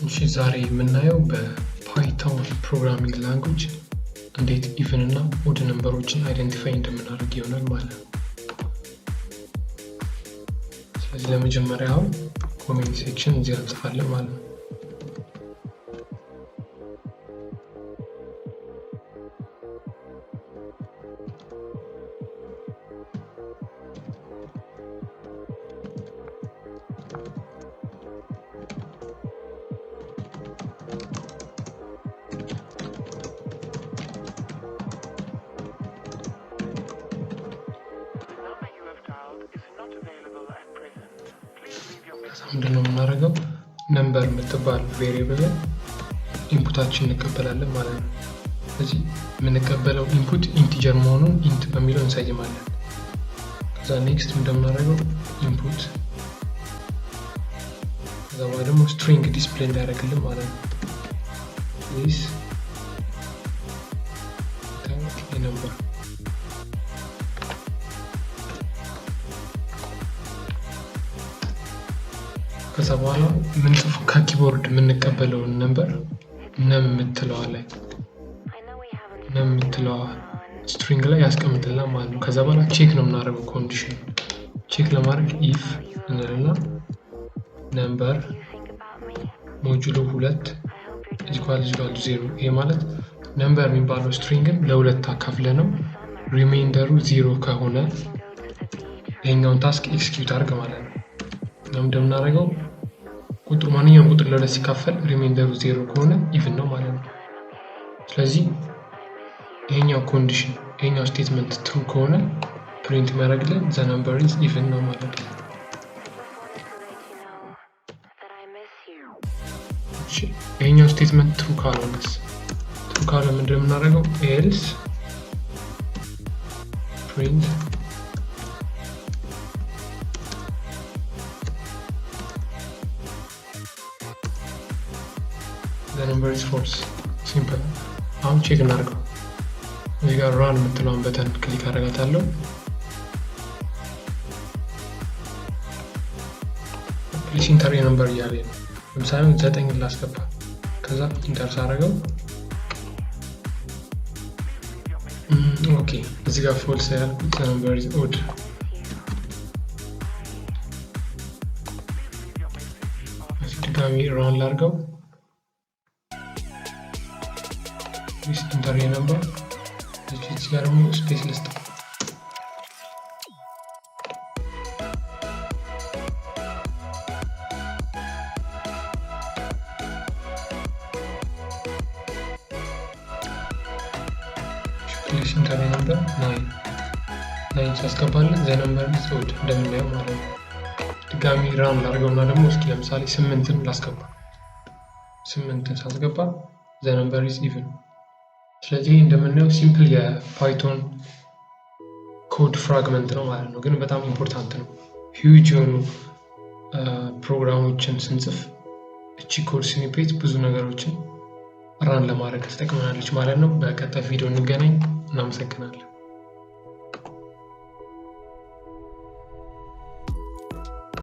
እሺ ዛሬ የምናየው በፓይተን ፕሮግራሚንግ ላንጉዌጅ እንዴት ኢቭን እና ኦድ ነምበሮችን አይደንቲፋይ እንደምናደርግ ይሆናል ማለት ነው። ስለዚህ ለመጀመሪያው ኮሜንት ሴክሽን እዚህ እንጽፋለን ማለት ነው። ምንድነው የምናደርገው? ነምበር የምትባል ቬሪየብል ኢንፑታችን እንቀበላለን ማለት ነው። ስለዚህ የምንቀበለው ኢንፑት ኢንቲጀር መሆኑን ኢንት በሚለው እንሰይማለን። ከዛ ኔክስት እንደምናደርገው ኢንፑት ከዛ በኋላ ደግሞ ስትሪንግ ዲስፕሌይ እንዳደርግልን ማለት ነው። this ነምበር ከዛ በኋላ የምንጽፈው ከኪቦርድ የምንቀበለውን ነምበር ነም የምትለዋ ስትሪንግ ላይ ያስቀምጥልናል ማለት ነው። ከዛ በኋላ ቼክ ነው የምናደርገው ኮንዲሽን ቼክ ለማድረግ ኢፍ እንልና ነምበር ሞጁሎ 2 ኢኳል 0 ይሄ ማለት ነምበር የሚባለው ስትሪንግን ለሁለት አካፍለ ነው ሪሜይንደሩ 0 ከሆነ ይሄኛውን ታስክ ኤክስኪዩት አድርግ ማለት ነው። እናም እንደምናደርገው ቁጥሩ ማንኛውም ቁጥር ለሁለት ሲካፈል ሪሜይንደሩ 0 ከሆነ ኢቭን ነው ማለት ነው። ስለዚህ ይሄኛው ኮንዲሽን ይሄኛው ስቴትመንት ትሩ ከሆነ ፕሪንት የሚያደርግልን the number is even ነው ማለት ነው። እሺ ይሄኛው ስቴትመንት ትሩ ካልሆነስ? ትሩ ካልሆነ ምንድን ነው የምናደርገው? else print the number is false simple። አሁን ቼክ እናድርገው። እዚህ ጋር ራን የምትለውን በተን ክሊክ አደርጋታለሁ። ፕሊስ ኢንተር ነምበር እያለኝ ነው። ለምሳሌ 9 ላስገባ። ከዛ ኢንተር ሳደርገው ኦኬ እዚህ ጋር ፎልስ ያልኩት the number is odd። ድጋሚ ራን ላድርገው። ፕሊስ ኢንተር ነምበር እዚህ ጋር ደግሞ ስፔስ ልስጥ። ፕሊስ ኢንተር ነምበር 9 ሳስገባለን the number is odd እንደምናየው ማለት ነው። ድጋሚ ራን ላድርገውና ደግሞ እስኪ ለምሳሌ 8ን ላስገባ። 8ን ሳስገባ the number is even። ስለዚህ እንደምናየው ሲምፕል የፓይተን ኮድ ፍራግመንት ነው ማለት ነው፣ ግን በጣም ኢምፖርታንት ነው። ሂውጅ የሆኑ ፕሮግራሞችን ስንጽፍ እቺ ኮድ ስኒፔት ብዙ ነገሮችን ራን ለማድረግ ትጠቅመናለች ማለት ነው። በቀጣይ ቪዲዮ እንገናኝ። እናመሰግናለን።